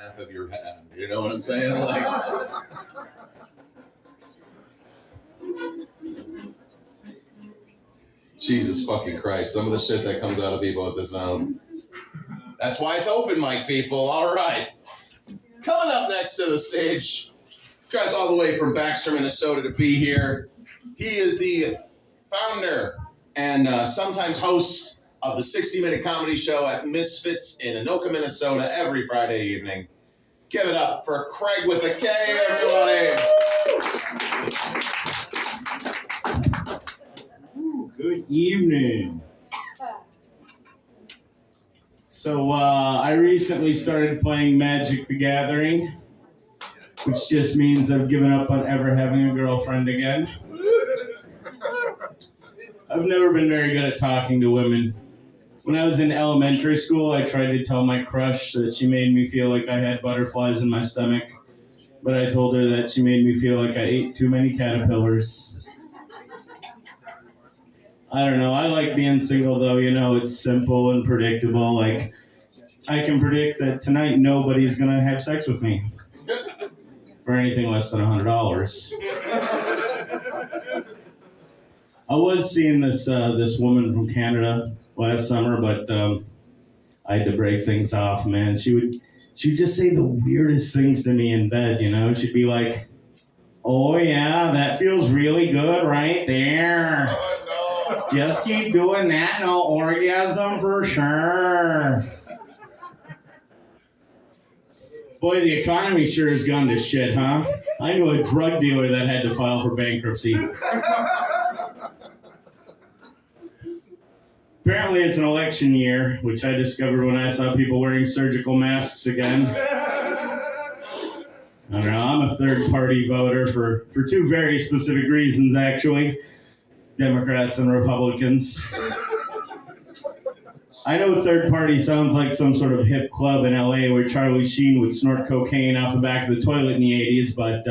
half of your hand. You know what I'm saying? Like, Jesus fucking Christ. Some of the shit that comes out of people at this now. That's why it's open mic, people. All right. Coming up next to the stage, drives all the way from Baxter, Minnesota to be here. He is the founder and sometimes host of the 60-minute comedy show at Misfits in Anoka, Minnesota every Friday evening. Give it up for Craig with a K, everybody. Good evening. So I recently started playing Magic the Gathering, which just means I've given up on ever having a girlfriend again. I've never been very good at talking to women. When I was in elementary school, I tried to tell my crush that she made me feel like I had butterflies in my stomach, but I told her that she made me feel like I ate too many caterpillars. I don't know, I like being single though, you know, it's simple and predictable. Like, I can predict that tonight nobody's gonna have sex with me for anything less than $100. I was seeing this woman from Canada last summer, but I had to break things off, man. She would just say the weirdest things to me in bed, you know? She'd be like, "Oh yeah, that feels really good right there. Oh, no. Just keep doing that, no orgasm for sure." Boy, the economy sure has gone to shit, huh? I knew a drug dealer that had to file for bankruptcy. Apparently it's an election year, which I discovered when I saw people wearing surgical masks again. I don't know, I'm a third-party voter for two very specific reasons, actually. Democrats and Republicans. I know third party sounds like some sort of hip club in LA where Charlie Sheen would snort cocaine off the back of the toilet in the 80s, but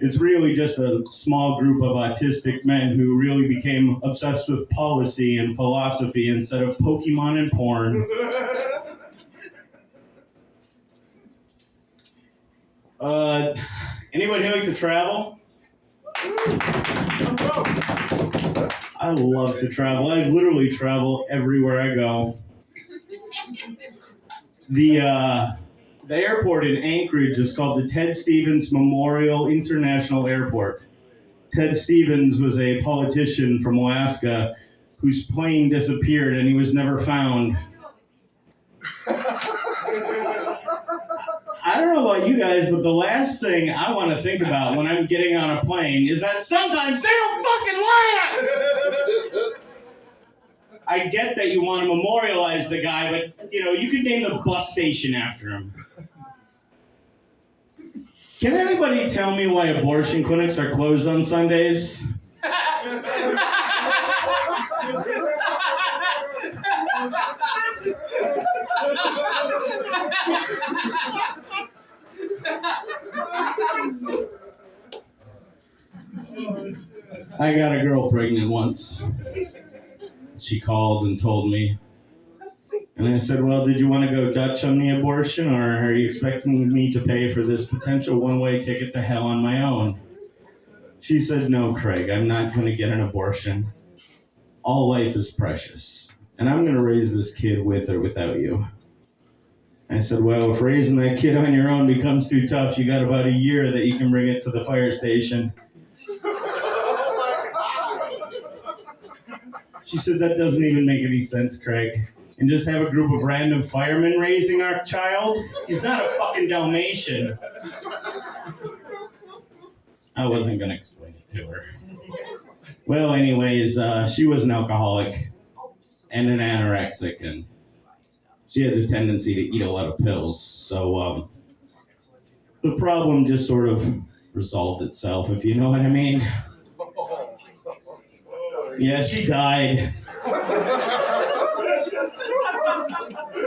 it's really just a small group of autistic men who really became obsessed with policy and philosophy instead of Pokemon and porn. Anybody who like to travel? I love to travel. I literally travel everywhere I go. The airport in Anchorage is called the Ted Stevens Memorial International Airport. Ted Stevens was a politician from Alaska whose plane disappeared and he was never found. I don't know about you guys, but the last thing I want to think about when I'm getting on a plane is that sometimes they don't fucking land! I get that you want to memorialize the guy, but, you know, you could name the bus station after him. Can anybody tell me why abortion clinics are closed on Sundays? I got a girl pregnant once. She called and told me. And I said, well, did you want to go Dutch on the abortion, or are you expecting me to pay for this potential one-way ticket to hell on my own? She said, no, Craig, I'm not going to get an abortion. All life is precious, and I'm going to raise this kid with or without you. I said, well, if raising that kid on your own becomes too tough, you got about a year that you can bring it to the fire station. She said, that doesn't even make any sense, Craig. And just have a group of random firemen raising our child? He's not a fucking Dalmatian. I wasn't going to explain it to her. Well, anyways, she was an alcoholic and an anorexic, and she had a tendency to eat a lot of pills. So the problem just sort of resolved itself, if you know what I mean. Yeah, she died.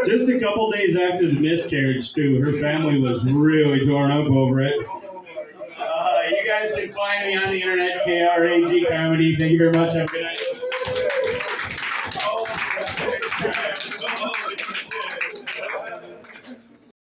Just a couple days after the miscarriage, too. Her family was really torn up over it. You guys can find me on the internet, KRAG Comedy. Thank you very much. Have a good night.